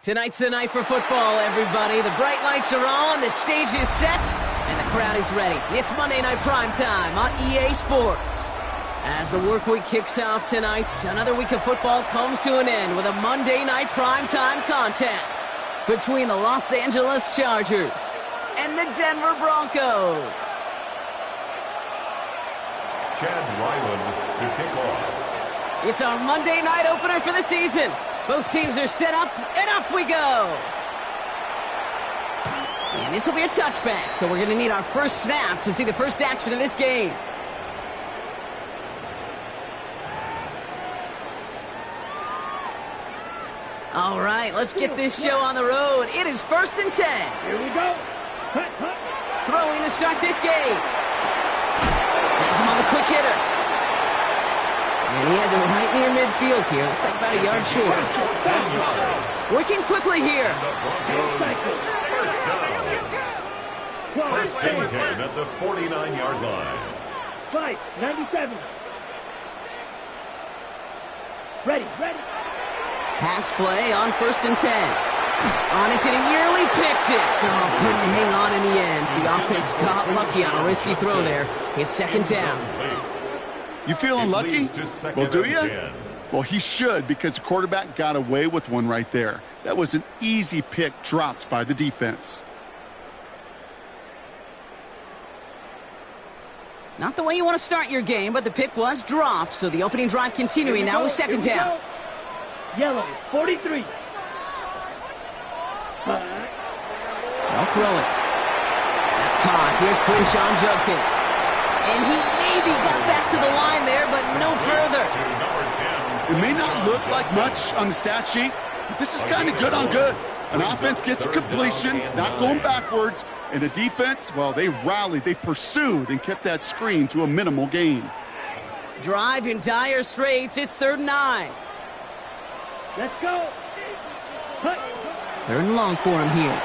Tonight's the night for football, everybody. The bright lights are on, the stage is set, and the crowd is ready. It's Monday Night Primetime on EA Sports. As the work week kicks off tonight, another week of football comes to an end with a Monday Night Primetime contest between the Los Angeles Chargers and the Denver Broncos. Chad Ryland to kick off. It's our Monday night opener for the season. Both teams are set up, and off we go. And this will be a touchback, so we're going to need our first snap to see the first action of this game. All right, let's get this show on the road. It is 1st and 10. Here we go. Throwing to start this game. Has him on the quick hitter. And he has it right near midfield here. Looks like about a yard short. Working quickly here. First and 10 at the 49-yard line. 97. Ready. Pass play on 1st and 10. On it, and he nearly picked it. So couldn't hang on in the end. The offense got lucky on a risky throw there. It's 2nd down. You feeling lucky? Well, do you? 10. Well, he should, because the quarterback got away with one right there. That was an easy pick dropped by the defense. Not the way you want to start your game, but the pick was dropped, so the opening drive continuing now with 2nd down. Yellow, 43. I'll throw it. That's caught. Here's Quinshawn Judkins. And he maybe got back to the line there, but no further. It may not look like much on the stat sheet, but this is kind of good on good. An offense gets a completion, not going backwards, and the defense, well, they rallied, they pursued, and kept that screen to a minimal gain. Drive in dire straits. It's 3rd and 9. Let's go. 3rd and long for him here.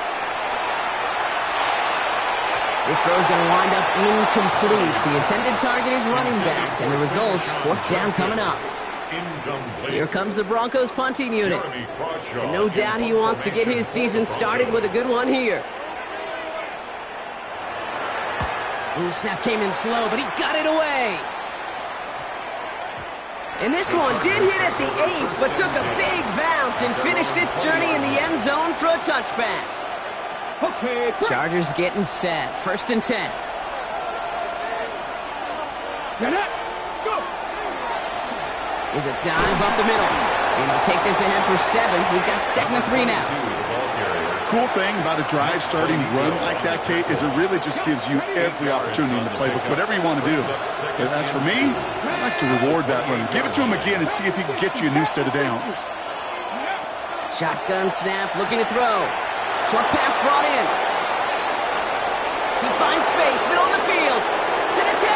This throw is going to wind up incomplete. The intended target is running back, and the result's 4th down coming up. Here comes the Broncos punting unit. And no doubt he wants to get his season started with a good one here. Ooh, snap came in slow, but he got it away. And this one did hit at the 8, but took a big bounce and finished its journey in the end zone for a touchback. Okay. Chargers getting set. 1st and 10. Go. There's a dive up the middle. And he'll take this ahead for 7. We've got 2nd and 3 now. Cool thing about a drive starting run like that, Kate, is it really just gives you every opportunity in the playbook, whatever you want to do. But as for me, I like to reward that run. Give it to him again and see if he can get you a new set of downs. Shotgun snap, looking to throw. Short pass brought in. He finds space, middle of the field. To the 10.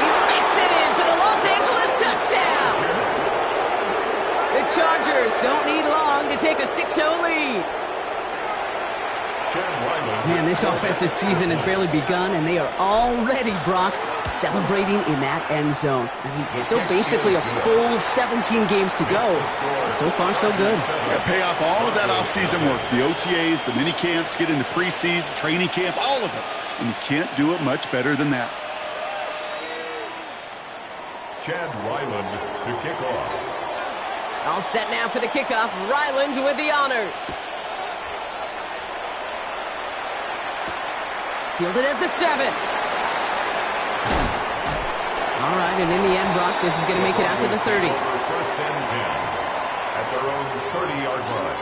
He makes it in for the Los Angeles touchdown. The Chargers don't need long to take a 6-0 lead. Man, this offensive season has barely begun, and they are already, Brock, celebrating in that end zone. I mean, it's still basically a full 17 games to go. And so far, so good. Yeah, pay off all of that offseason work. The OTAs, the mini camps, get into preseason, training camp, all of it. And you can't do it much better than that. Chad Ryland to kick off. All set now for the kickoff. Ryland with the honors. Fielded at the 7. All right, and in the end, Brock, this is going to make it out to the 30. 1st and 10 at their own 30-yard line.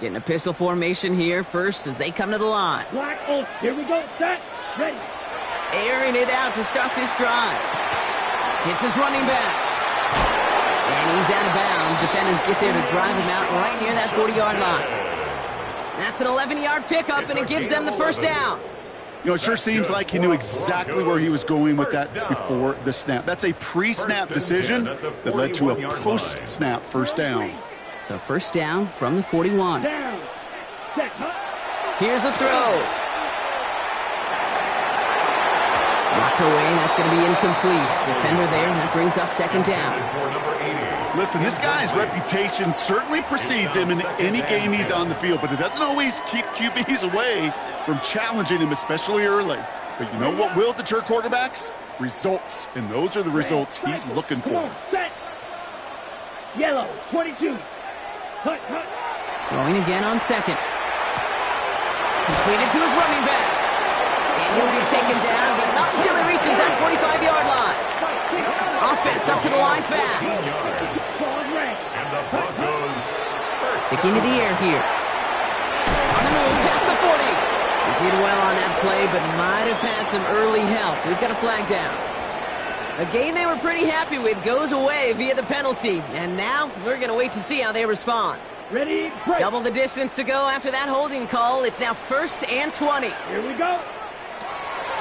Getting a pistol formation here first as they come to the line. Black Oak. Here we go. Set. Ready. Airing it out to start this drive. Hits his running back. And he's out of bounds. Defenders get there to drive him out right near that 40-yard line. That's an 11-yard pickup, and it gives them the 1st down. You know, it sure seems like he knew exactly where he was going with that before the snap. That's a pre-snap decision that led to a post-snap 1st down. So 1st down from the 41. Down. Set. Here's a throw. Tucked away, and that's going to be incomplete. Defender there, and that brings up second down. Listen, this guy's reputation certainly precedes him in any game he's on the field, but it doesn't always keep QBs away from challenging him, especially early. But you know what will deter quarterbacks? Results, and those are the results he's looking for. Set. Yellow, 22. Hut, hut. Throwing again on second. Completed to his running back. And he'll be taken down, but not until he reaches that 45-yard line. Offense up to the line fast. And the Broncos Sticking to the air here. On the move, past the 40. He did well on that play, but might have had some early help. We've got a flag down. A game they were pretty happy with goes away via the penalty. And now we're going to wait to see how they respond. Ready, break. Double the distance to go after that holding call. It's now 1st and 20. Here we go.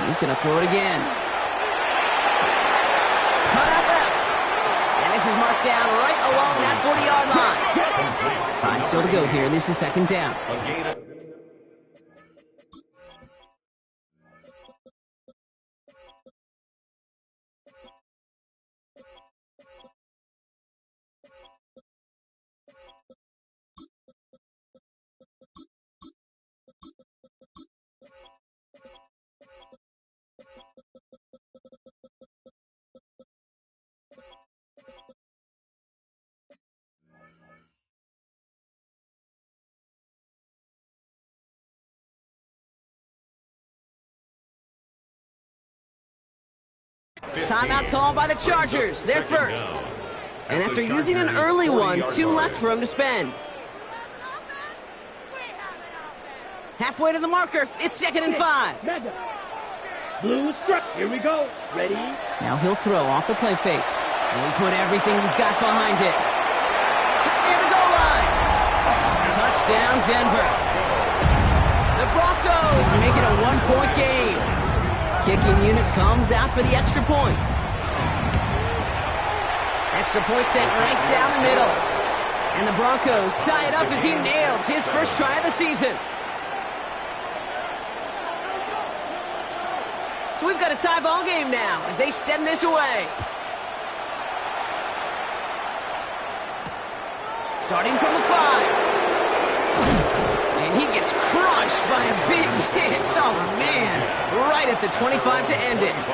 He's going to throw it again. Cut out left. And this is marked down right along that 40-yard line. 5 still to go here. This is second down. Timeout called by the Chargers. They're first. And after using an early one, 2 left for him to spend. Halfway to the marker. It's 2nd and 5. Mega. Blue struck. Here we go. Ready. Now he'll throw off the play fake. And he put everything he's got behind it. Near the goal line. Touchdown, Denver. The Broncos make it a 1-point game. Kicking unit comes out for the extra point. Extra point set right down the middle. And the Broncos tie it up as he nails his first try of the season. So we've got a tie ball game now as they send this away. Starting from the 5. And he gets crushed by a big hit. Oh, man. Right at the 25 to end it.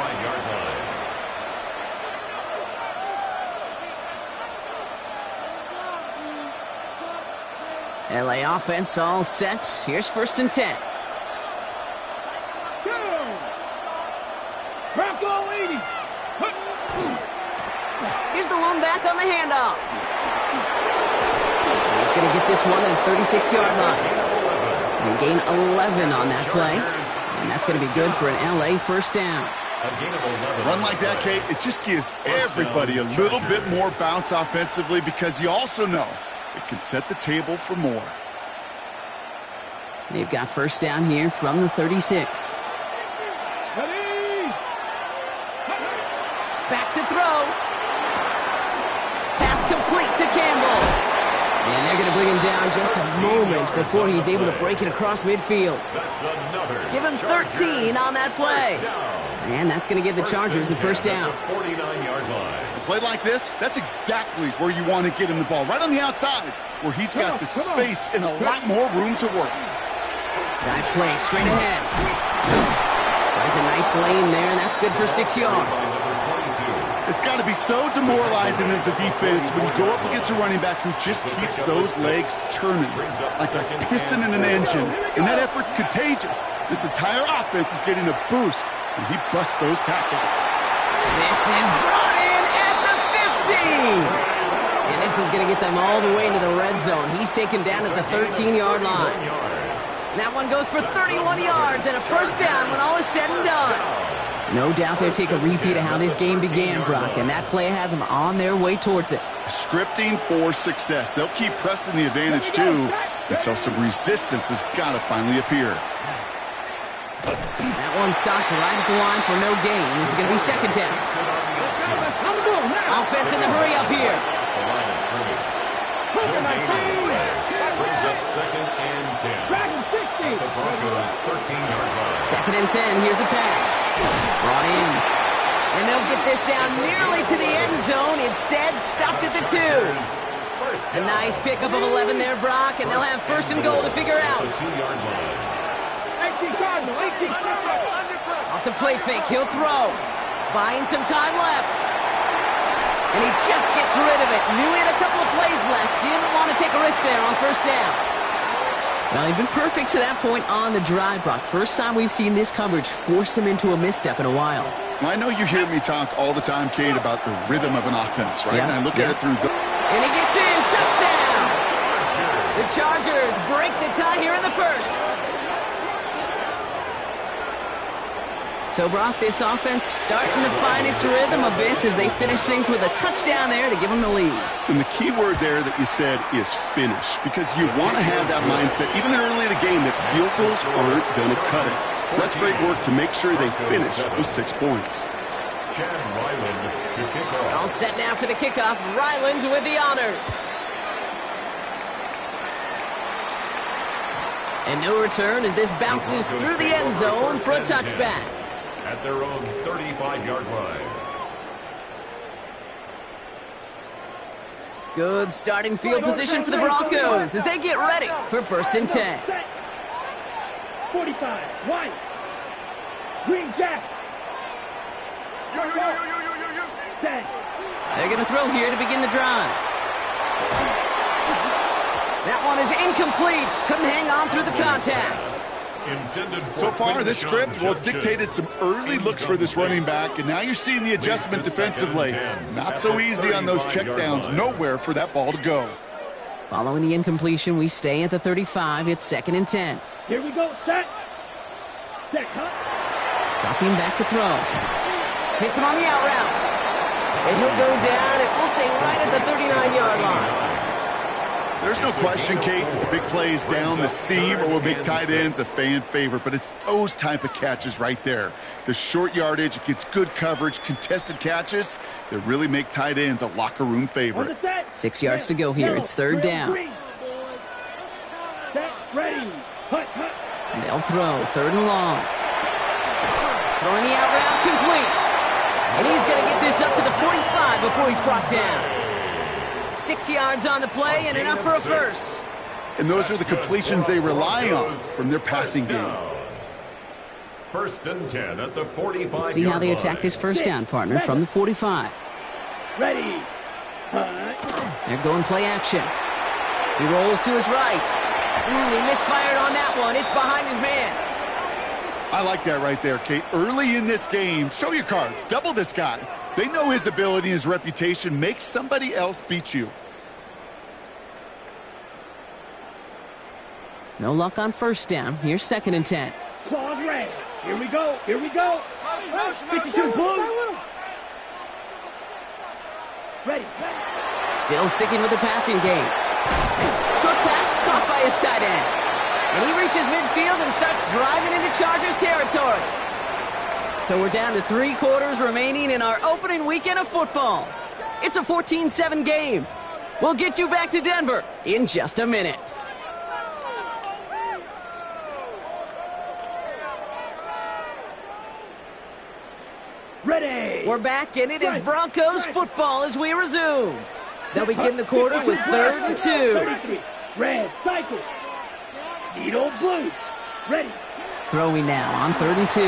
LA offense all set. Here's 1st and 10. Bronco 80. Here's the lone back on the handoff. He's going to get this one at the 36-yard line. They gain 11 on that play. And that's going to be good for an LA first down. Run like that, Kate, it just gives everybody a little bit more bounce offensively because you also know it can set the table for more. They've got first down here from the 36. Ready. Back to throw. Pass complete to Campbell. And they're going to bring him down just a moment before he's able to break it across midfield. Give him 13 on that play. And that's going to give the Chargers the first down. A play like this, that's exactly where you want to get him the ball. Right on the outside, where he's got the space and a lot more room to work. Dive play straight ahead. Finds a nice lane there, and that's good for 6 yards. It's got to be so demoralizing as a defense when you go up against a running back who just keeps those legs churning like a piston in an engine. And that effort's contagious. This entire offense is getting a boost, and he busts those tackles. This is brought in at the 15. And this is going to get them all the way into the red zone. He's taken down at the 13-yard line. And that one goes for 31 yards and a first down when all is said and done. No doubt they'll take a repeat of how this game began, Brock, and that play has them on their way towards it. Scripting for success. They'll keep pressing the advantage, too, until some resistance has got to finally appear. That one stopped right at the line for no gain. This is going to be second down. Offense in the hurry up here. Brings up 2nd and 10. The Broncos 13-yard line. 2nd and 10. Here's a pass. Brought in. And they'll get this down nearly to the end zone. Instead, stopped at the 2. A nice pickup of 11 there, Brock, and they'll have first and goal to figure out. Off the play fake, he'll throw. Buying some time left. And he just gets rid of it. Knew he had a couple of plays left. Didn't want to take a risk there on first down. Well, he'd been perfect to that point on the drive, Brock. First time we've seen this coverage force him into a misstep in a while. Well, I know you hear me talk all the time, Kate, about the rhythm of an offense, right? Yeah, and I look at it through the... And he gets in. Touchdown! The Chargers break the tie here in the first. So, Brock, this offense starting to find its rhythm a bit as they finish things with a touchdown there to give them the lead. And the key word there that you said is finish, because you want to have that mindset, even early in the game, that field goals aren't going to cut it. So that's great work to make sure they finish with 6 points. All set now for the kickoff. Ryland with the honors. And no return as this bounces through the end zone for a touchback. At their own 35-yard line. Good starting field position for the Broncos as they get ready for first and 10. 45, white. Green Jack. They're going to throw here to begin the drive. That one is incomplete. Couldn't hang on through the contact. So far, this script, well, it's dictated some early looks for this running back, and now you're seeing the adjustment defensively. Not so easy on those checkdowns. Nowhere for that ball to go. Following the incompletion, we stay at the 35. It's second and 10. Here we go. Set. Set. Cut. Dropping back to throw. Hits him on the out route. And he'll go down, and we'll say right at the 39-yard line. There's no question, Kate, the big plays down the seam or will make tight ends a fan favorite, but it's those type of catches right there. The short yardage, it gets good coverage, contested catches that really make tight ends a locker room favorite. 6 yards to go here. It's third down. Set. Ready. Hut. And they'll throw third and long. Throwing the out route complete. And he's going to get this up to the 45 before he's brought down. 6 yards on the play and enough for a first. And those are the completions they rely on from their passing game. First and 10 at the 45. Let's see how they attack this first down, partner, from the 45. Ready. They're going play action. He rolls to his right. He misfired on that one. It's behind his man. I like that right there, Kate. Early in this game, show your cards. Double this guy. They know his ability, his reputation. Make somebody else beat you. No luck on first down. Here's second and 10. Claws red. Here we go. 52 Blue. Ready. Still sticking with the passing game. Short pass caught by his tight end. And he reaches midfield and starts driving into Chargers territory. So we're down to 3 quarters remaining in our opening weekend of football. It's a 14-7 game. We'll get you back to Denver in just a minute. Ready. We're back, and it is Broncos football as we resume. They'll begin the quarter with third and 2. 33. Red. Cycle. Needle blue. Ready. Throwing now on third and 2.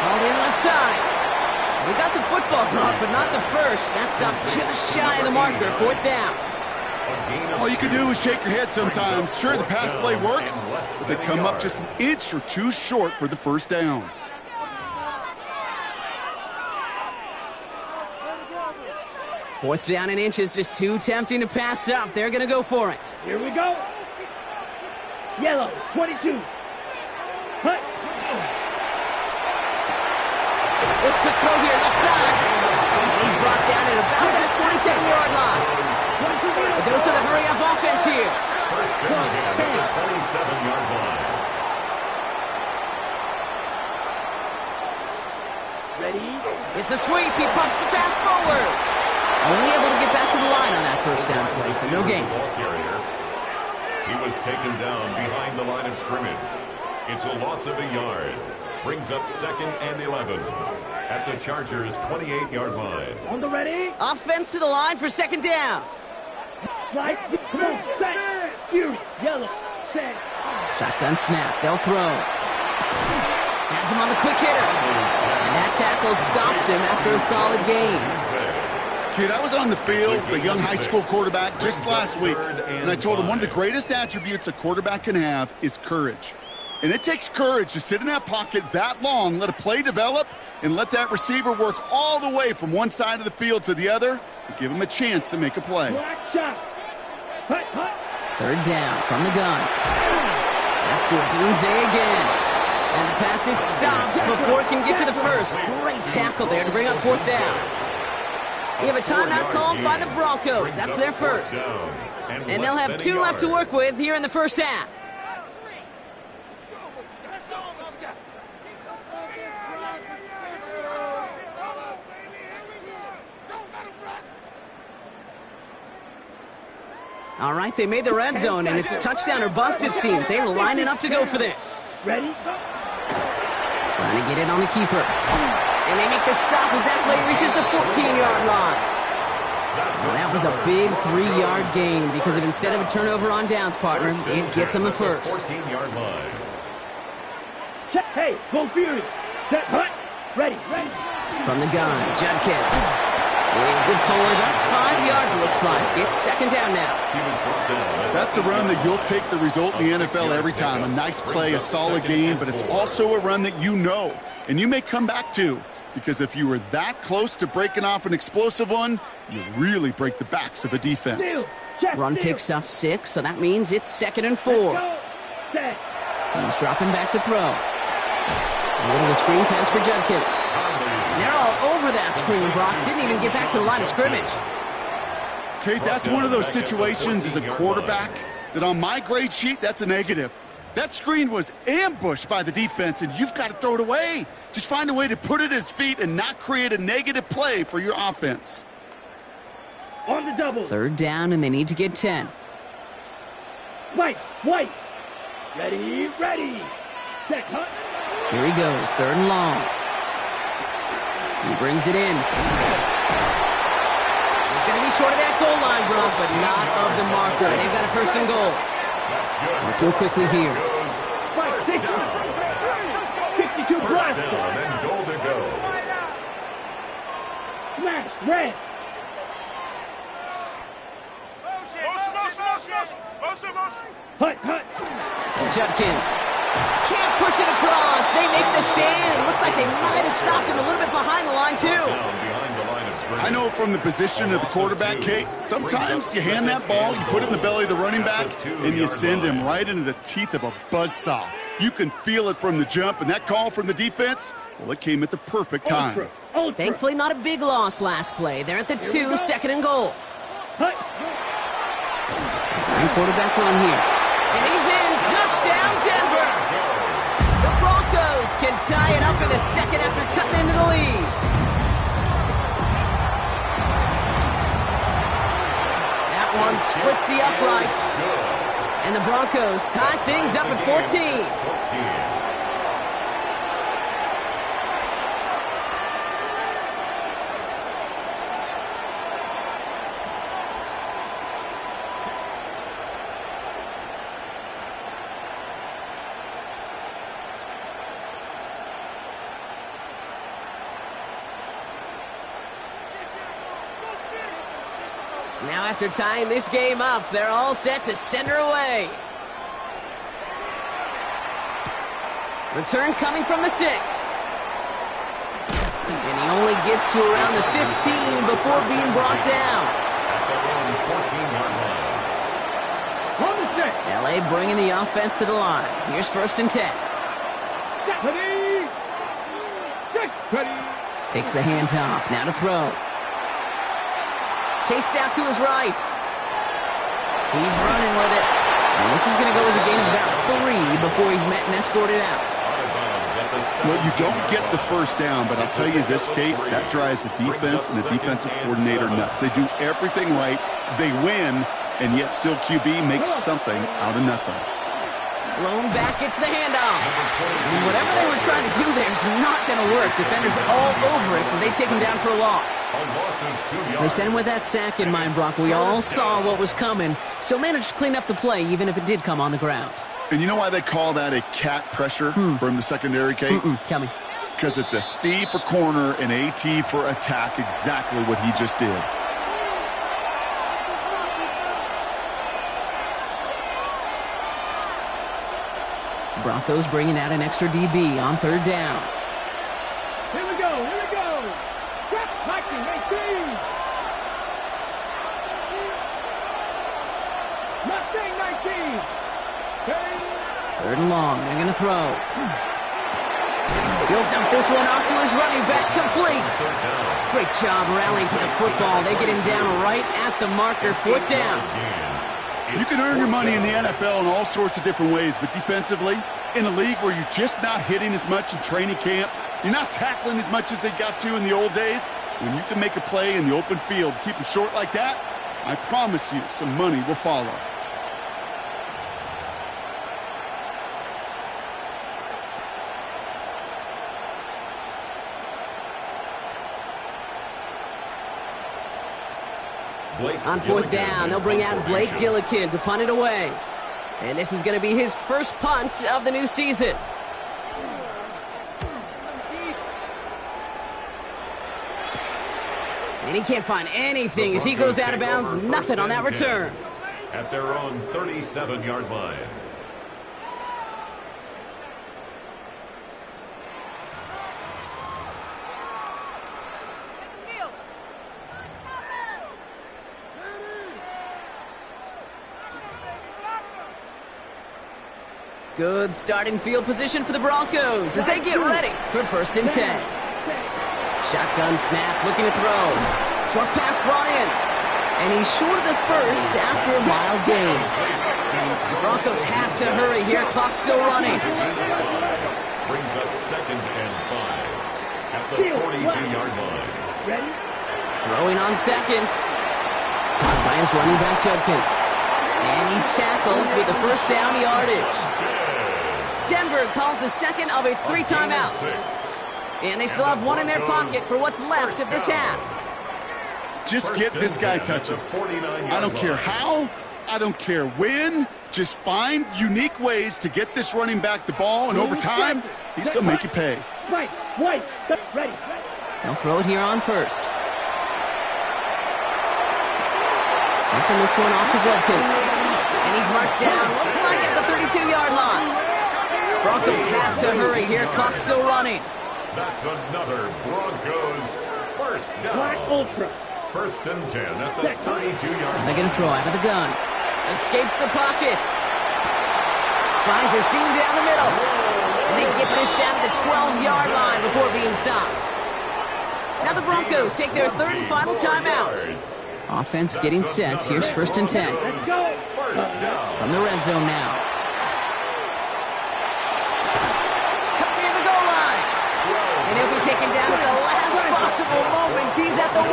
Called in left side. We got the football clock, but not the first. That stopped just shy of the marker. Fourth down. All you can do is shake your head sometimes. Sure, the pass play works, but they come up just an inch or two short for the first down. Fourth down in inches, just too tempting to pass up. They're going to go for it. Here we go. Yellow, 22. Hut. A quick throw here, left side. And he's brought down at about that 27-yard line. A dose of the hurry-up offense here. First and 10 at the 27-yard line. Ready. It's a sweep. He pumps the pass forward. Only able to get back to the line on that first down play, so no gain. He was taken down behind the line of scrimmage. It's a loss of a yard. brings up 2nd and 11 at the Chargers' 28-yard line. On the ready. Offense to the line for 2nd down. Right. Come on. Set. You. Yellow. Set. Shotgun snap. They'll throw. Has him on the quick hitter. And that tackle stops him after a solid gain. Kid, I was on the field, the young high school quarterback, just last week, and I told him one of the greatest attributes a quarterback can have is courage. And it takes courage to sit in that pocket that long, let a play develop, and let that receiver work all the way from one side of the field to the other, and give him a chance to make a play. Black shot. Hut, hut. 3rd down from the gun. That's to Odunze again. And the pass is stopped before it can get to the first. Great tackle there to bring up 4th down. We have a timeout called by the Broncos. That's their first. And they'll have 2 left to work with here in the first half. All right, they made the red zone, and it's touchdown or bust, it seems. They were lining up to go for this. Ready? Trying to get it on the keeper. And they make the stop as that play reaches the 14-yard line. Well, that was a big 3-yard gain because of instead of a turnover on downs, partner, it gets them the first. 14-yard line. Check. Hey, go Fury. Set. Hut. Ready. Ready. From the gun, Judkins. Good forward, up 5 yards, looks like. It's 2nd down now. That's a run that you'll take the result in the NFL every time. A nice play, a solid game, but it's also a run that you know, and you may come back to. Because if you were that close to breaking off an explosive one, you really break the backs of a defense. Run picks up 6, so that means it's 2nd and 4. He's dropping back to throw. A little of the screen pass for Judkins. And they're all over that screen, Brock. Didn't even get back to the line of scrimmage. Okay, that's one of those situations as a quarterback that on my grade sheet, that's a negative. That screen was ambushed by the defense, and you've got to throw it away. Just find a way to put it at his feet and not create a negative play for your offense. On the double. 3rd down, and they need to get 10. White. Ready. Ready. Set. Hut. Here he goes, 3rd and long. He brings it in. He's going to be short of that goal line, bro, but not of the marker. They've got a 1st and goal. Working quickly here. Right. 62 plus. And goal to go. Smash. Red. Hut. Judkins can't push it across. They make the stand. It looks like they might have stopped him a little bit behind the line, too. I know from the position of the quarterback, Kate, sometimes you hand that ball, you put it in the belly of the running back, and you send him right into the teeth of a buzzsaw. You can feel it from the jump, and that call from the defense, well, it came at the perfect time. Ultra. Thankfully, not a big loss last play. They're at the 2, 2nd and goal. Hut. Sign quarterback run here. And he's in. Touchdown, Denver. The Broncos can tie it up in the 2nd after cutting into the lead. That one splits the uprights. And the Broncos tie things up at 14. Now after tying this game up, they're all set to send her away. Return coming from the 6. And he only gets to around the 15 before being brought down. LA bringing the offense to the line. Here's 1st and 10. Takes the handoff. Now to throw. Chased out to his right. He's running with it. And this is going to go as a game of about 3 before he's met and escorted out. Well, you don't get the 1st down, but I'll tell you this, Kate, that drives the defense and the defensive coordinator nuts. They do everything right. They win, and yet still QB makes something out of nothing. Blown back gets the handoff. And whatever they were trying trying to do there is not going to work. Defenders all over it, so they take him down for a loss. They sent him with that sack in mind, Brock. We all saw what was coming, so managed to clean up the play, even if it did come on the ground. And you know why they call that a cat pressure from the secondary, Kate? Tell me. Because it's a C for corner and AT for attack, exactly what he just did. Broncos bringing out an extra DB on third down. Here we go, here we go. Step, 19, 18. Nothing, 19. Third and long, they're going to throw. He'll dump this one off to his running back, complete. Great job rallying to the football. They get him down right at the marker, fourth down. You can earn your money in the NFL in all sorts of different ways, but defensively, in a league where you're just not hitting as much in training camp, you're not tackling as much as they got to in the old days, when you can make a play in the open field, keep it short like that, I promise you some money will follow. On fourth down, they'll bring out Blake Gillikin to punt it away. And this is going to be his first punt of the new season. And he can't find anything as he goes out of bounds. Nothing on that return. At their own 37-yard line. Good starting field position for the Broncos as they get ready for first and 10. Shotgun snap, looking to throw. Short pass brought in. And he's short of the first after a mild gain. The Broncos have to hurry here. Clock's still running. Brings up second and 5 at the 42-yard line. Ready? Throwing on second. By his running back, Judkins. And he's tackled with the first down yardage. Denver calls the second of its 3 timeouts. And they still have one in their pocket for what's left of this half. Just get this guy touches. I don't care how, I don't care when. Just find unique ways to get this running back the ball, and over time, he's going to make you pay. Right, ready. They'll throw it here on first. Taking this one off to Judkins. And he's marked down, looks like at the 32-yard line. Broncos have to hurry here. Clock's still running. That's another Broncos first down. Black Ultra. First and 10 at the 32-yard line. They're going to throw out of the gun. Escapes the pocket. Finds a seam down the middle. And they get this down to the 12-yard line before being stopped. Now the Broncos take their third and final timeout. Offense getting set. Here's first and 10. Let's go. First down. From the red zone now. Cut near the goal line. And he'll be taken down at the last possible moment. He's at the 1.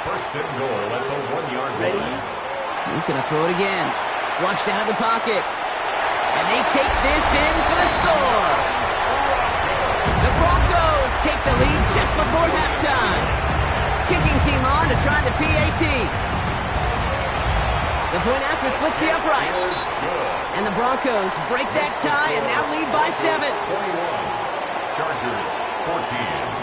First and goal at the 1-yard line. He's going to throw it again. Flushed out of the pocket. And they take this in for the score. The Broncos take the lead just before halftime. Kicking team on to try the PAT. The point after splits the uprights. And the Broncos break that tie and now lead by 7. 21. Chargers 14.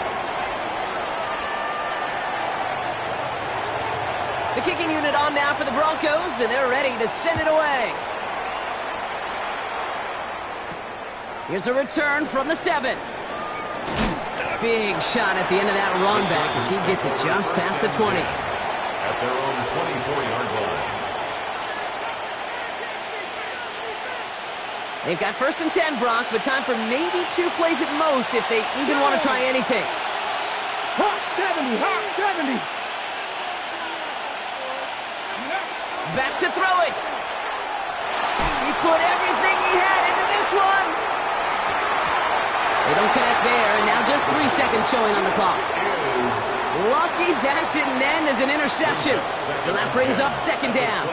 The kicking unit on now for the Broncos, and they're ready to send it away. Here's a return from the 7. Big shot at the end of that run back as he gets it just past the 20. At their own 24-yard line. They've got first and 10, Brock, but time for maybe 2 plays at most if they even want to try anything. Hot 70, hot 70. Back to throw it. He put everything he had into this one. They don't connect there, and now just 3 seconds showing on the clock. Lucky that didn't end as an interception. So that brings up second down.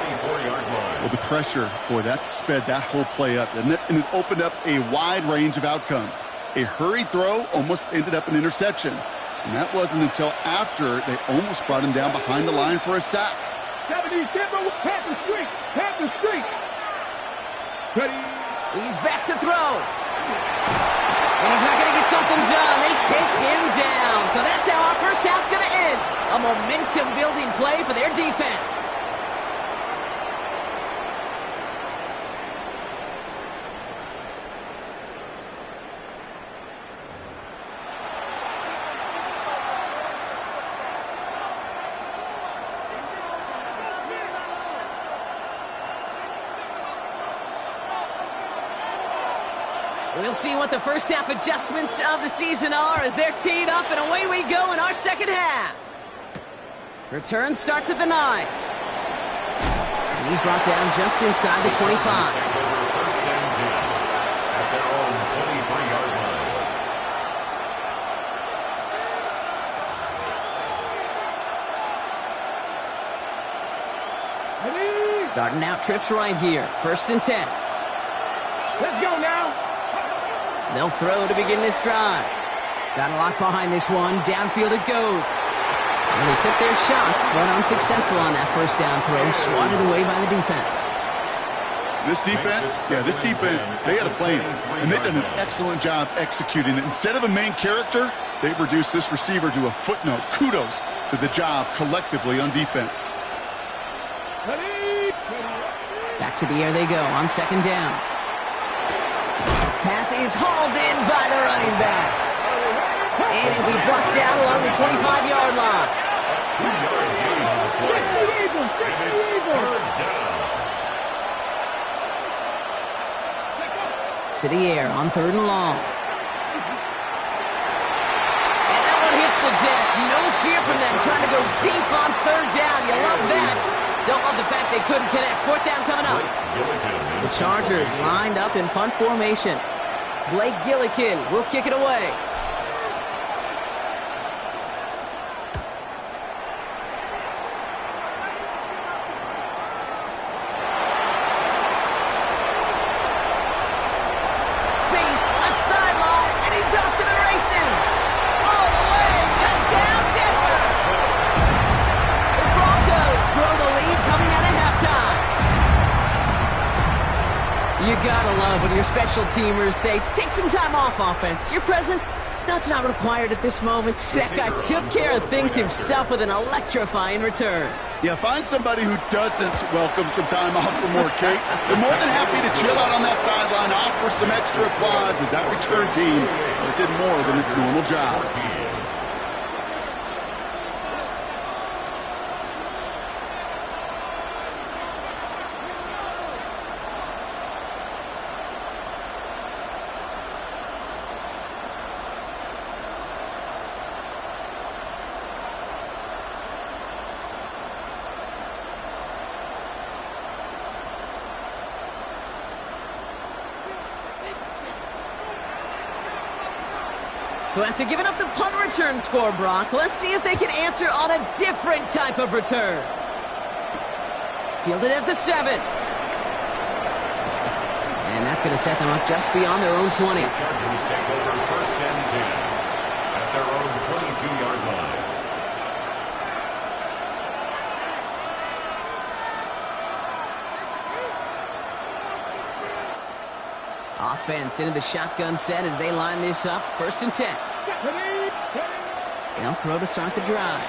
Well, the pressure, boy, that sped that whole play up, didn't it? And it opened up a wide range of outcomes. A hurried throw almost ended up an interception. And that wasn't until after they almost brought him down behind the line for a sack. Panther streak! Panther streak! Ready? He's back to throw. And he's not going to get something done. They take him down. So that's how our first half's going to end. A momentum-building play for their defense. We'll see what the first half adjustments of the season are as they're teed up, and away we go in our second half. Return starts at the 9. And he's brought down just inside the 25. First and 10 at their own 23-yard line. Starting out trips right here. First and 10. Let's go now. They'll throw to begin this drive. Got a lock behind this one. Downfield it goes. And they took their shots, but unsuccessful on that first down throw. Swatted away by the defense. This defense, they had a plan. And they've done an excellent job executing it. Instead of a main character, they've reduced this receiver to a footnote. Kudos to the job collectively on defense. Back to the air they go on second down. Pass is hauled in by the running back. And it'll be brought down along the 25-yard line. 2-yard gain on the play. And it's third down. To the air on third and long. And that one hits the deck. No fear from them trying to go deep on third down. You love that. Don't love the fact they couldn't connect. Fourth down coming up. The Chargers lined up in punt formation. Blake Gillikin will kick it away. Space, left sideline, and he's off to the races. All the way, touchdown Denver. The Broncos grow the lead coming out of halftime. You gotta love when your special teamers say, take some time off offense. Your presence, no, it's not required at this moment. That guy took care of things himself with an electrifying return. Yeah, find somebody who doesn't welcome some time off for more cake. They're more than happy to chill out on that sideline, offer some extra applause as that return team did more than its normal job. So after giving up the punt return score, Brock, let's see if they can answer on a different type of return. Fielded at the 7. And that's going to set them up just beyond their own 20. The Chargers take over first and 10 at their own 22-yard line. Offense into the shotgun set as they line this up. First and 10. They'll throw to start the drive.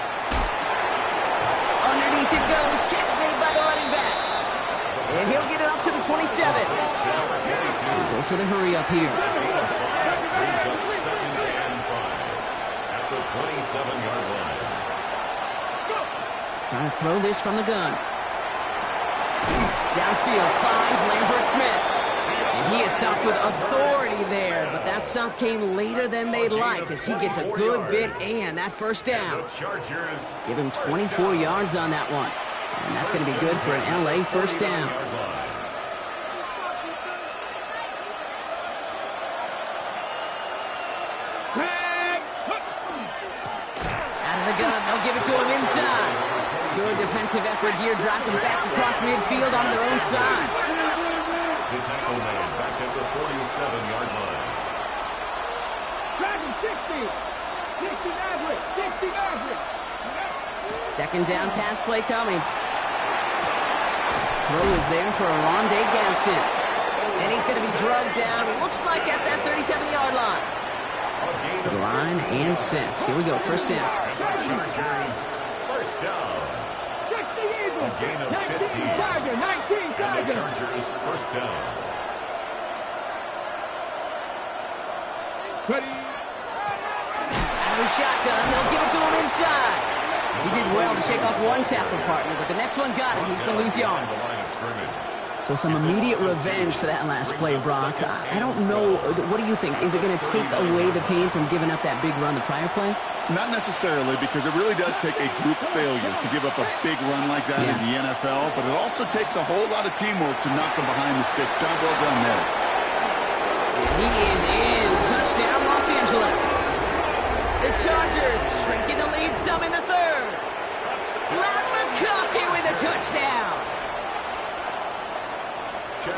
Underneath it goes. Catch made by the running back. And he'll get it up to the 27. And also the hurry up here. Brings up second and 5 at the 27-yard line. Trying to throw this from the gun. Downfield finds Lambert Smith. And he is stopped with authority there, but that stop came later than they'd like as he gets a good bit and that first down. Give him 24 yards on that one. And that's going to be good for an LA first down. Out of the gun. They'll give it to him inside. Good defensive effort here. Drives him back across midfield onto their own side. The tackle man back at the 47-yard line. Drag him 60. 60 average. 60 average. Second down pass play coming. Throw is there for Arondé Ganson. And he's going to be drugged down, looks like at that 37-yard line. To the line and sent. Here we go, first down. Chargers, first down. A gain of 15. And the Chargers, first down. Out of the shotgun, they'll give it to him inside. He did well to shake off one tackle partner, but the next one got him. He's going to lose yards. So some immediate revenge for that last play, Brock. I don't know. What do you think? Is it going to take away the pain from giving up that big run the prior play? Not necessarily, because it really does take a group failure to give up a big run like that in the NFL, but it also takes a whole lot of teamwork to knock them behind the sticks. Job well done there. He is in. Touchdown, Los Angeles. The Chargers shrinking the lead some in the third. Brad McConkey with a touchdown.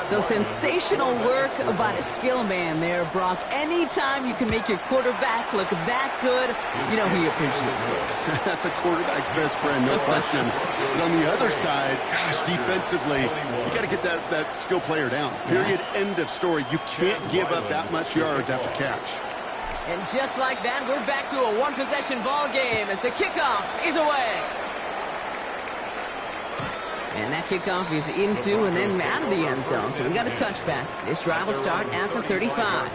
So sensational work by the skill man there, Brock. Anytime you can make your quarterback look that good, you know he appreciates it. That's a quarterback's best friend, no question. But on the other side, gosh, defensively, you got to get that skill player down. Period, end of story. You can't give up that much yards after catch. And just like that, we're back to a one-possession ball game as the kickoff is away. And that kickoff is into and then out of the end zone. So we got a touchback. This drive will start at the 35.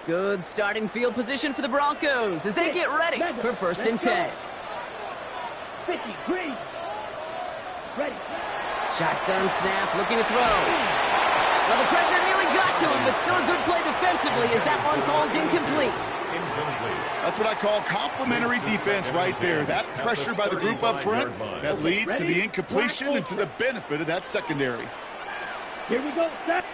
Good starting field position for the Broncos as they get ready for first and 10. 50, green. Ready. Shotgun snap, looking to throw. Well, the pressure nearly got to him, but still a good play defensively as that one falls incomplete. That's what I call complimentary defense right there. That pressure by the group up front, that leads to the incompletion and to the benefit of that secondary. Here we go. Set.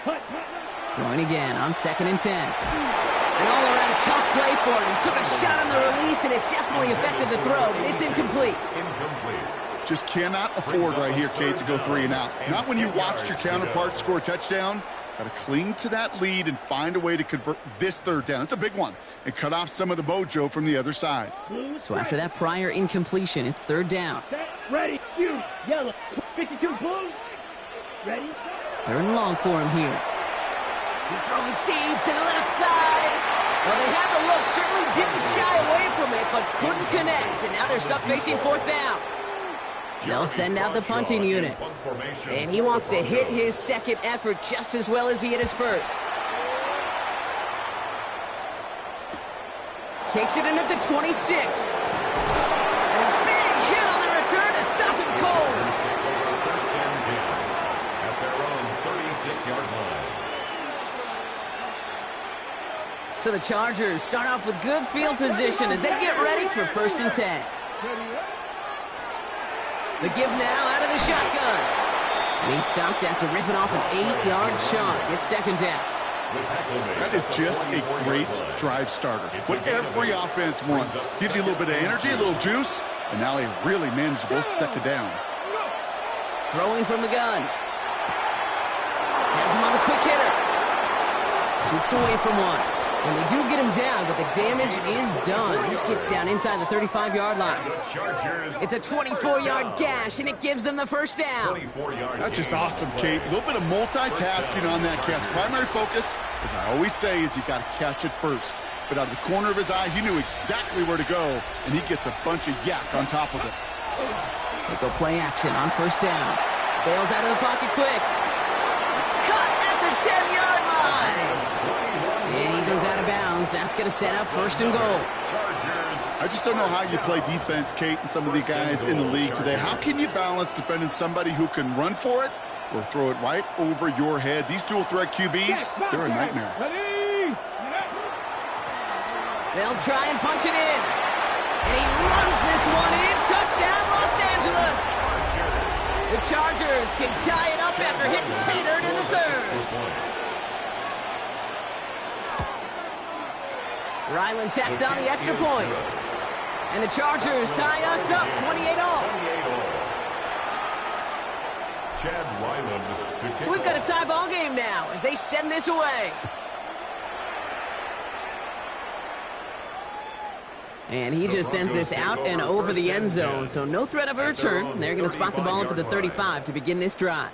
Throwing again on second and 10. An all-around tough play for him. He took a shot on the release, and it definitely affected the throw. It's incomplete. Just cannot afford right here, Kate, to go 3 and out. Not when you watched your counterpart score a touchdown. Got to cling to that lead and find a way to convert this third down. It's a big one. And cut off some of the mojo from the other side. So after that prior incompletion, it's third down. Ready. You. Yellow. 52 blue. Ready. Third and long for him here. He's throwing deep to the left side. Well, they had the look. Certainly didn't shy away from it, but couldn't connect. And now they're stuck facing fourth down. They'll send out the punting unit. And he wants to hit his second effort just as well as he hit his first. Takes it in at the 26. And a big hit on the return to stop him cold. First and 10 at their own 36-yard line. So the Chargers start off with good field position as they get ready for first and 10. The give now out of the shotgun. And he's stopped after ripping off an 8-yard chunk. It's second down. That is just a great drive starter. What every offense wants. Gives you a little bit of energy, a little juice, and now a really manageable second down. Throwing from the gun. Has him on the quick hitter. Jukes away from one. And they do get him down, but the damage is done. This gets down inside the 35-yard line. It's a 24-yard gash, and it gives them the first down. That's just awesome, Kate. A little bit of multitasking on that catch. Primary focus, as I always say, is you got to catch it first. But out of the corner of his eye, he knew exactly where to go, and he gets a bunch of yak on top of it. They go play action on first down. Bails out of the pocket quick. Cut at the 10-yard line. And he goes out of bounds. That's going to set up first and goal. I just don't know how you play defense, Kate, and some of the guys in the league today. How can you balance defending somebody who can run for it or throw it right over your head? These dual-threat QBs, they're a nightmare. They'll try and punch it in. And he runs this one in. Touchdown, Los Angeles. The Chargers can tie it up after hitting pay dirt in the third. Ryland tacks on the extra point. And the Chargers tie us up 28-all. Chad Ryland to kick So we've got a tie ball game now as they send this away. And he just sends this out and over the end zone, so no threat of a return. They're going to spot the ball up at the 35 to begin this drive.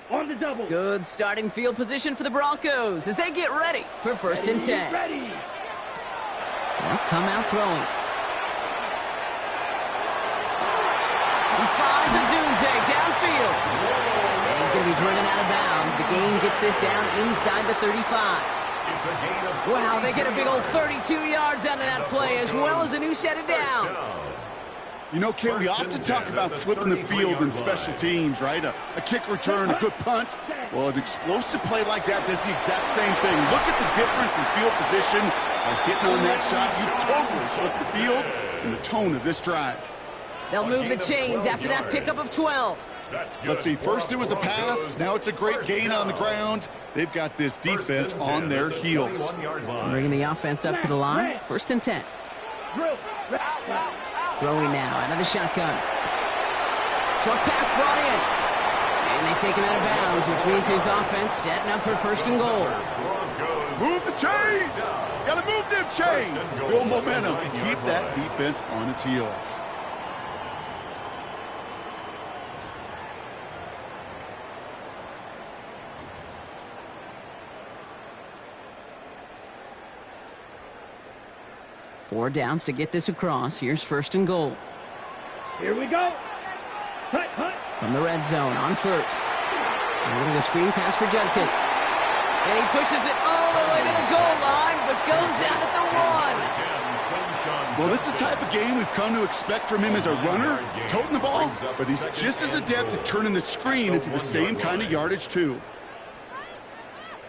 On the double. Good starting field position for the Broncos as they get ready for 1st and 10. Ready. They'll come out throwing. He finds a Doomsday downfield. And he's going to be driven out of bounds. The gain gets this down inside the 35. It's a gain of Wow, they get a big old 32 yards out of that play as well as a new set of downs. You know, Kent, we often talk about flipping the field in special teams, right? A kick return, a good punt. Well, an explosive play like that does the exact same thing. Look at the difference in field position. By hitting on that shot, you've totally flipped the field and the tone of this drive. They'll move the chains after that pickup of 12. Let's see, first it was a pass, now it's a great gain on the ground. They've got this defense on their heels. Bringing the offense up to the line. 1st and 10. Throwing now out of the shotgun. Short pass brought in. And they take him out of bounds, which means his offense setting up for 1st and goal. Move the chains! Gotta move them chains! Build momentum and keep that defense on its heels. Four downs to get this across. Here's 1st and goal. Here we go. Hut, hut. From the red zone on 1st. A little bit of screen pass for Judkins. And he pushes it all the way to the goal line, but goes out at the 1. Well, this is the type of game we've come to expect from him as a runner, toting the ball, but he's just as adept at turning the screen into the same kind of yardage, too.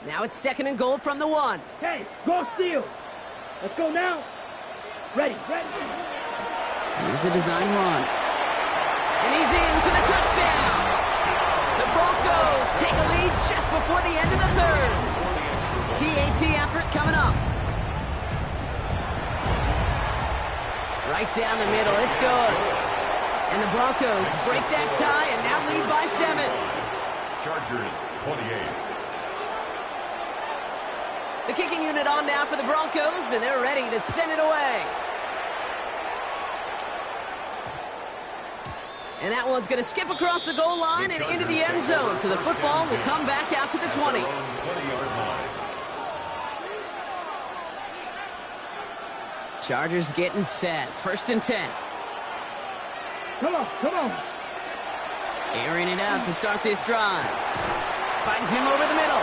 Now it's 2nd and goal from the 1. Hey, go steal. Let's go now. Ready, ready. Here's a design run. And he's in for the touchdown. The Broncos take a lead just before the end of the 3rd. PAT effort coming up. Right down the middle, it's good. And the Broncos break that tie and now lead by 7. Chargers 28. The kicking unit on now for the Broncos, and they're ready to send it away. And that one's going to skip across the goal line and into the end zone, so the football will come back out to the 20. Chargers getting set. 1st and 10. Come on, come on. Airing it out to start this drive. Finds him over the middle.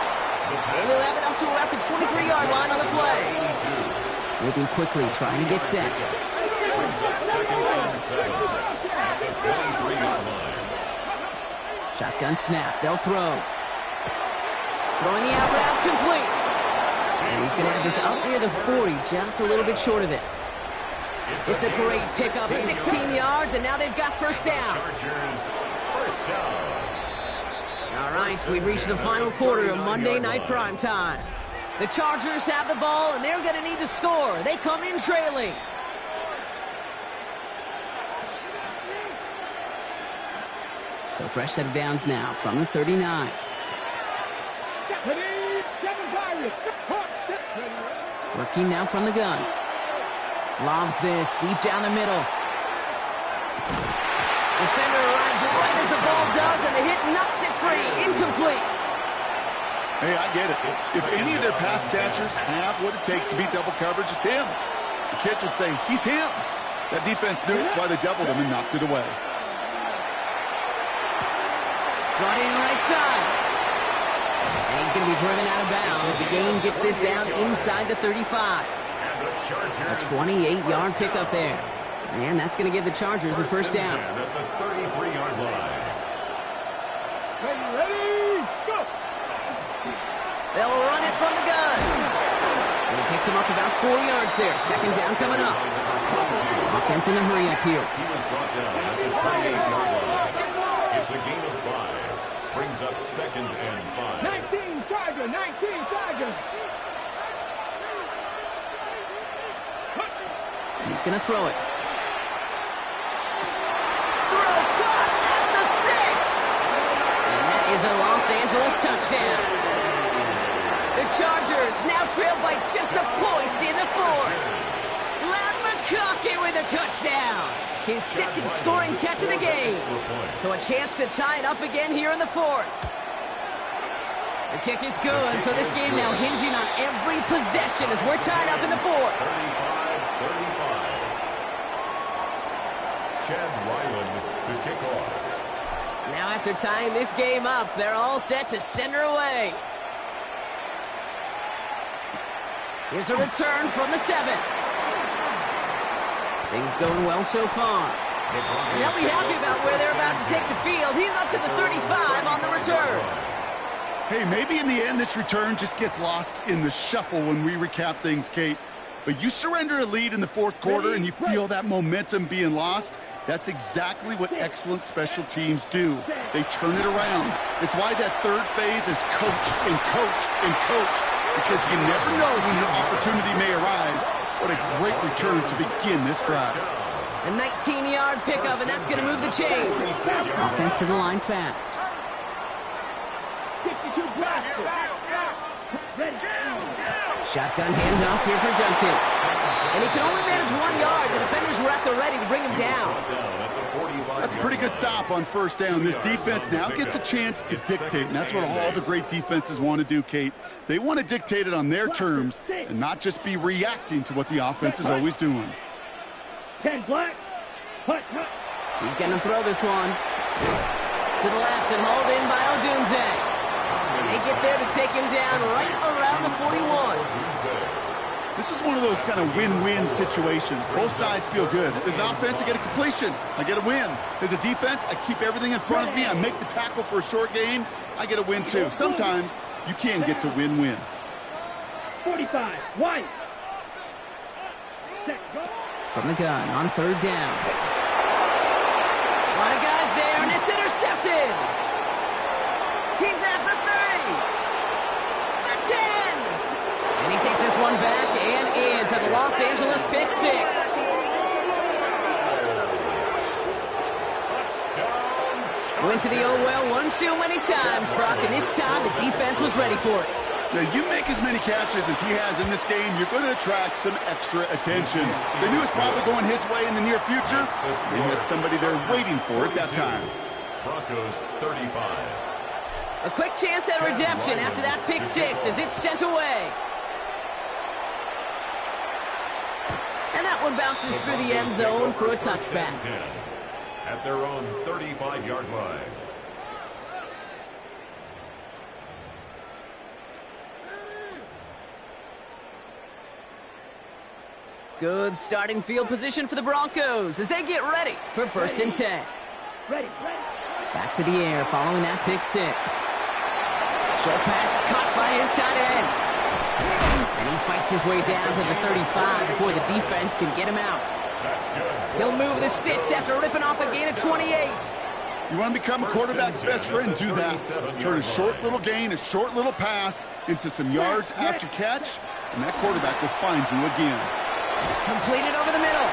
And he'll have it up to about the 23-yard line on the play. Moving quickly, trying to get set. Shotgun snap. They'll throw. Throwing the out route complete. And he's going to have this up near the 40, just a little bit short of it. It's a great pickup, 16 yards, and now they've got 1st down. All right, we've reached the final quarter of Monday Night Primetime. The Chargers have the ball, and they're going to need to score. They come in trailing. So fresh set of downs now from the 39. Working now from the gun. Lobs this deep down the middle. Defender arrives right as the ball does, and the hit knocks it free. Incomplete. Hey, I get it. If any of their pass catchers have what it takes to beat double coverage, it's him. The kids would say, he's him. That defense knew it's why they doubled him and knocked it away. Brought in right side. And he's going to be driven out of bounds. The gain gets this down inside the 35. A 28-yard pickup there. And that's going to give the Chargers a 1st down. Ready, go! They'll run it from the gun. And he picks him up about 4 yards there. Second down coming up. Offense in a hurry up here. He was brought down at the 28-yard line. It's a gain of 5. Brings up 2nd and 5. 19 Tiger, 19 Tiger. He's going to throw it. Throw caught at the 6. And that is a Los Angeles touchdown. The Chargers now trail by just a point in the 4th. Lat McConkey with a touchdown. His 2nd scoring catch of the game. So a chance to tie it up again here in the 4th. The kick is good, so this game now hinging on every possession as we're tied up in the 4th. 35. Chad Ryland to kick off. Now after tying this game up, they're all set to send her away. Here's a return from the 7. Things going well so far. And they'll be happy about where they're about to take the field. He's up to the 35 on the return. Hey, maybe in the end this return just gets lost in the shuffle when we recap things, Kate. But you surrender a lead in the 4th quarter and you feel that momentum being lost. That's exactly what excellent special teams do. They turn it around. It's why that 3rd phase is coached and coached and coached, because you never know when your opportunity may arise. What a great return to begin this drive. A 19-yard pickup, and that's going to move the chains. Offense to the line fast. 62 Blaster. Ready. Shotgun handoff here for Dunkins. And he can only manage 1 yard. The defenders were at the ready to bring him down. That's a pretty good stop on 1st down. This defense now gets a chance to dictate, and that's what all the great defenses want to do, Kate. They want to dictate it on their terms and not just be reacting to what the offense is always doing. 10 black. Hut. He's going to throw this one. To the left and hauled in by Odunze. And they get there to take him down right around the 41. This is one of those kind of win-win situations. Both sides feel good. As an offense, I get a completion. I get a win. As a defense, I keep everything in front of me. I make the tackle for a short gain. I get a win, too. Sometimes you can get to win-win. 45. White. From the gun on 3rd down. A lot of guys there, and it's intercepted. He's at the 30. The 10. And he takes this one back and in for the Los Angeles pick 6. Went to the oh well one too many times, Brock, and this time the defense was ready for it. Now, you make as many catches as he has in this game, you're going to attract some extra attention. They knew it was probably going his way in the near future. They had somebody there waiting for it that time. Broncos 35. A quick chance at redemption after that pick 6 as it's sent away. And that one bounces through the end zone for a touchback. At their own 35-yard line. Good starting field position for the Broncos as they get ready for 1st and 10. Ready. Back to the air following that pick 6. Short pass caught by his tight end. And he fights his way down to the 35 before the defense can get him out. He'll move the sticks after ripping off a gain of 28. You want to become a quarterback's best friend, do that. Turn a short little gain, a short little pass into some yards after catch, and that quarterback will find you again. Completed over the middle.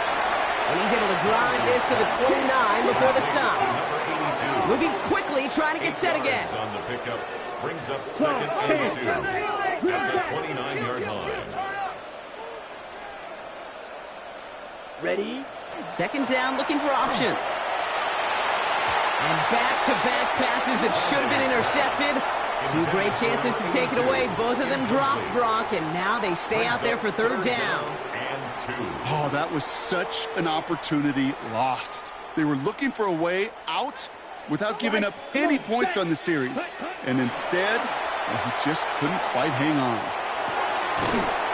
And he's able to drive this to the 29 before the stop. Moving quickly, trying to get set again. On the pickup, brings up 2nd and 2 at the 29-yard line. Ready. 2nd down, looking for options. And back-to-back passes that should have been intercepted. 2 great chances to take it away. Both of them dropped, Brock, and now they stay out there for 3rd down. Oh, that was such an opportunity lost. They were looking for a way out without giving up any points on the series. And instead, well, he just couldn't quite hang on.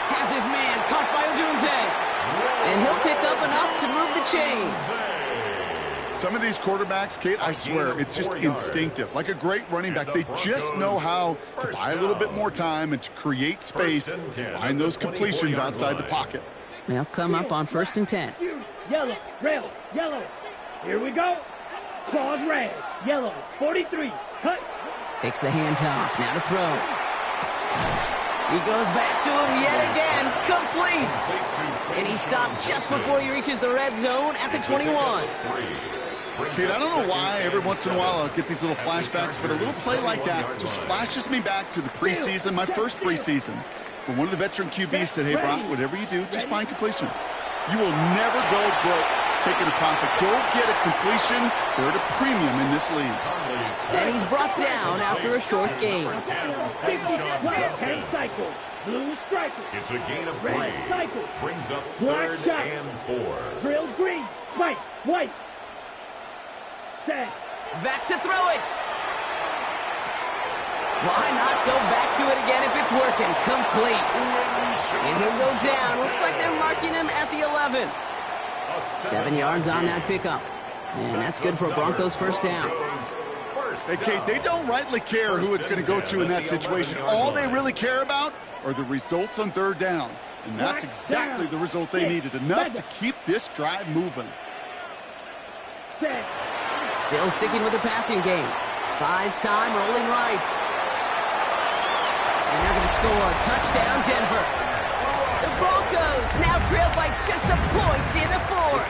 Has his man caught by Odunze. And he'll pick up enough to move the chains. Some of these quarterbacks, Kate, I swear, it's just instinctive. Like a great running back, they just know how to buy a little bit more time and to create space to find those completions outside the pocket. They'll come up on 1st and 10. Yellow, red, yellow. Here we go. Pause red, yellow, 43. Cut. Takes the handoff. Now to throw. He goes back to him yet again. Complete. And he stopped just before he reaches the red zone at the 21. Kate, I don't know why every once in a while I'll get these little flashbacks, but a little play like that just flashes me back to the preseason, my first preseason. When one of the veteran QBs said, hey, Brock, whatever you do, just find completions. You will never go broke taking a profit. Go get a completion. They're at a premium in this league. And he's brought down after a short game. 10 cycles. Blue striker. It's a gain of 3. Red cycle. Brings up Black 3rd shot. and 4. Drilled green. White. White. Set. Back to throw it. Why not go back to it again if it's working? Complete. And he'll go down. Looks like they're marking him at the 11. 7 yards on that pickup. And that's good for a Broncos first down. Hey, Kate, they don't rightly care who it's going to go to in that situation. All they really care about are the results on 3rd down. And that's exactly the result they needed. Enough to keep this drive moving. Still sticking with the passing game. Buys time, rolling right. And they're going to score. Touchdown, Denver. The Broncos now trailed by just a point in the 4th.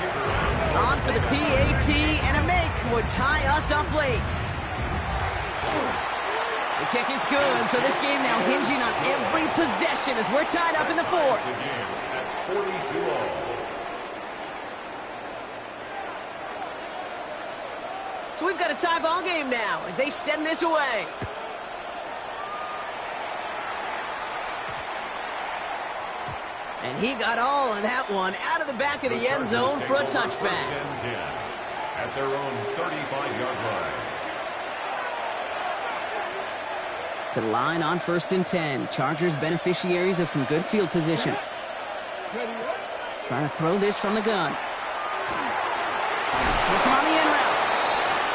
On for the PAT, and a make would tie us up late. The kick is good, so this game now hinging on every possession as we're tied up in the 4th. At 42-all. So we've got a tie ball game now as they send this away. And he got all of that one out of the back of the end zone for a touchback. At their own 35-yard line. To the line on 1st and 10. Chargers beneficiaries of some good field position. Trying to throw this from the gun. It's on the end route.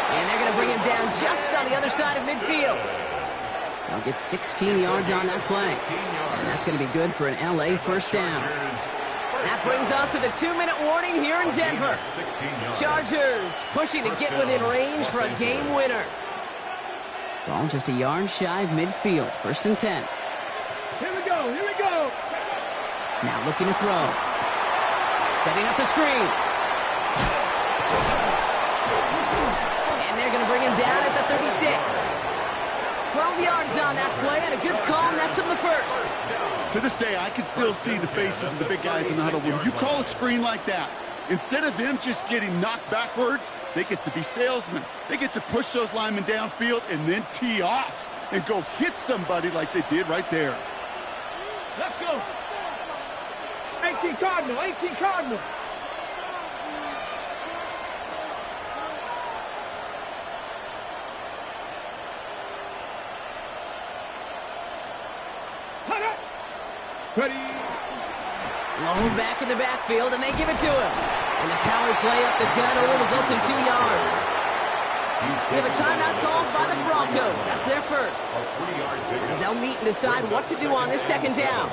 And they're going to bring him down just on the other side of midfield. They'll get 16 yards on that play. And that's going to be good for an LA first down. That brings us to the 2-minute warning here in Denver. Chargers pushing to get within range for a game winner. Ball just a yard shy of midfield. 1st and 10. Here we go. Here we go. Now looking to throw. Setting up the screen. And they're going to bring him down at the 36. 12 yards on that play, and a good call nets him the 1st. To this day, I can still see the faces of the big guys in the huddle. When you call a screen like that, instead of them just getting knocked backwards, they get to be salesmen. They get to push those linemen downfield and then tee off and go hit somebody like they did right there. Let's go. 18 Cardinal, 18 Cardinal. Ready. Low back in the backfield, and they give it to him. And the power play up the gut only results in 2 yards. We have a timeout called by the Broncos. That's their first. As they'll meet and decide what to do on this 2nd down.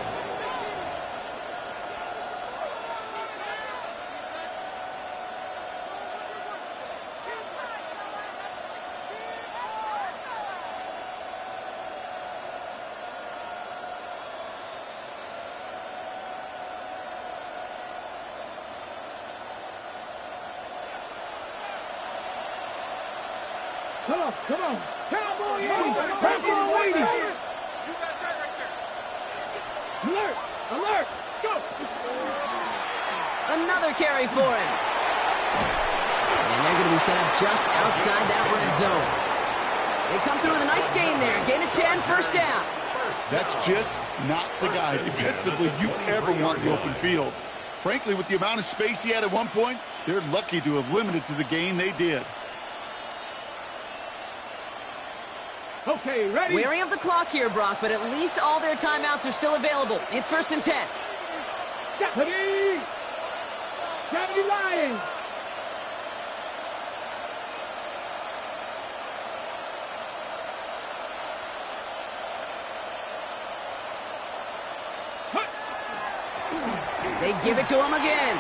Come on, come on. Cowboy 80. Cowboy 80. Alert, alert, go. Another carry for him. And they're going to be set up just outside that red zone. They come through with a nice gain there. Gain of 10, 1st down. That's just not the guy defensively you ever want in the open field. Frankly, with the amount of space he had at one point, they're lucky to have limited to the gain they did. Okay, ready? Wary of the clock here, Brock, but at least all their timeouts are still available. It's 1st and 10. Ready. 70 Lions. They give it to him again.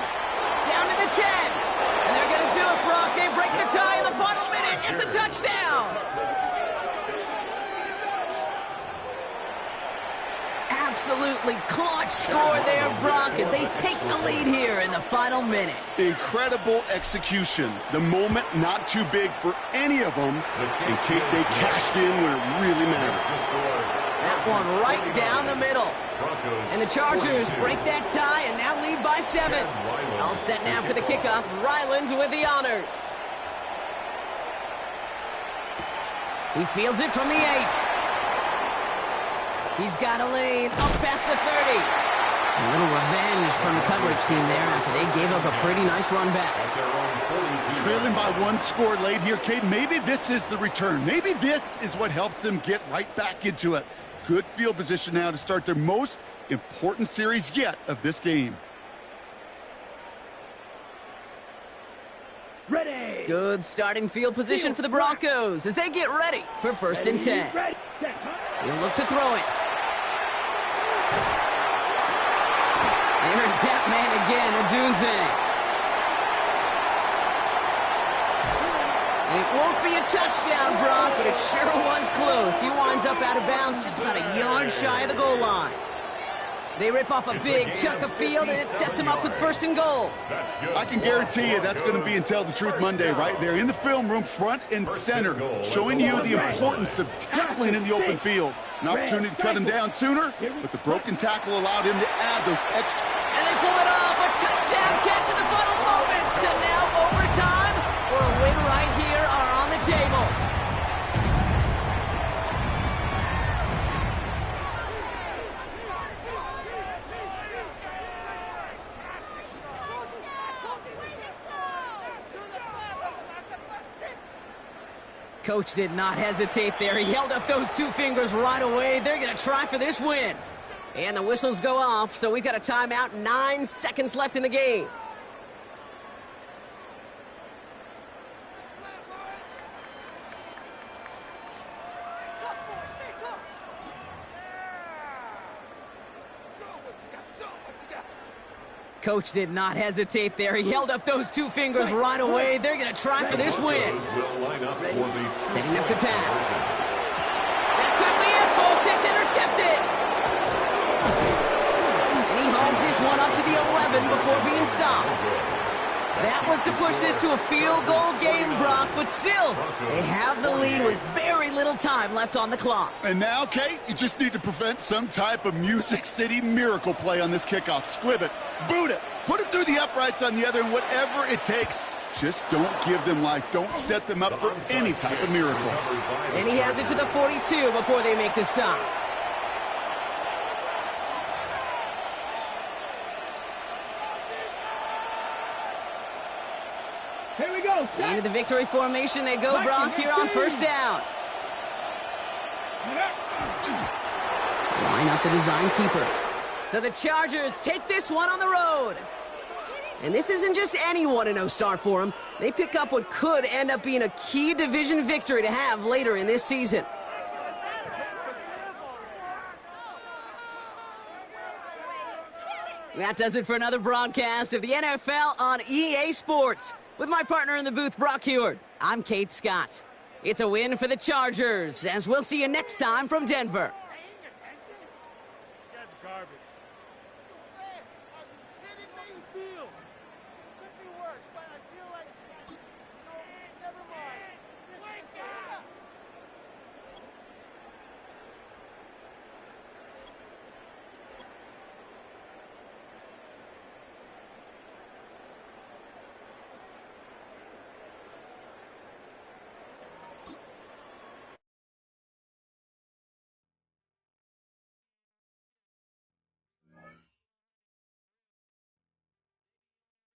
Down to the 10. And they're going to do it, Brock. They break the tie in the final minute. It's a touchdown. Absolutely clutch score there, Brock, as they take the lead here in the final minute. Incredible execution. The moment not too big for any of them. And Kate, they cashed in when it really mattered. That one right down the middle. And the Chargers break that tie and now lead by 7. All set now for the kickoff. Ryland with the honors. He fields it from the 8. He's got a lane up past the 30. A little revenge from the coverage team there after they gave up a pretty nice run back. Trailing by 1 score late here, Kate. Maybe this is the return. Maybe this is what helps them get right back into it. Good field position now to start their most important series yet of this game. Ready. Good starting field position for the Broncos as they get ready for 1st and 10. He'll look to throw it. There's that man again, Odunze. It won't be a touchdown, Brock, but it sure was close. He winds up out of bounds just about a yard shy of the goal line. They rip off a big chunk of field, and it sets him up with 1st and goal. I can guarantee you that's going to be in Tell the Truth Monday right there in the film room, front and center, showing you the importance of tackling in the open field. An opportunity to cut him down sooner, but the broken tackle allowed him to add those extra. And they pull it off, a touchdown catch in the final moments, and now overtime or a win right here are on the table. Coach did not hesitate there. He held up those 2 fingers right away. They're going to try for this win. And the whistles go off, so we got a timeout. 9 seconds left in the game. Coach did not hesitate there. He held up those 2 fingers right away. They're going to try for this win. Setting up to pass. That could be it, folks. It's intercepted. And he hauls this one up to the 11 before being stopped. That was to push this to a field goal game, Brock, but still, they have the lead with very little time left on the clock. And now, Kate, you just need to prevent some type of Music City miracle play on this kickoff. Squib it, boot it, put it through the uprights on the other, and whatever it takes, just don't give them life. Don't set them up for any type of miracle. And he has it to the 42 before they make the stop. Here we go. Into the victory formation they go, Brock, here on 1st down. Line up the design keeper. So the Chargers take this one on the road. And this isn't just any 1-0 start for them. They pick up what could end up being a key division victory to have later in this season. That does it for another broadcast of the NFL on EA Sports. With my partner in the booth, Brock Heward, I'm Kate Scott. It's a win for the Chargers, as we'll see you next time from Denver.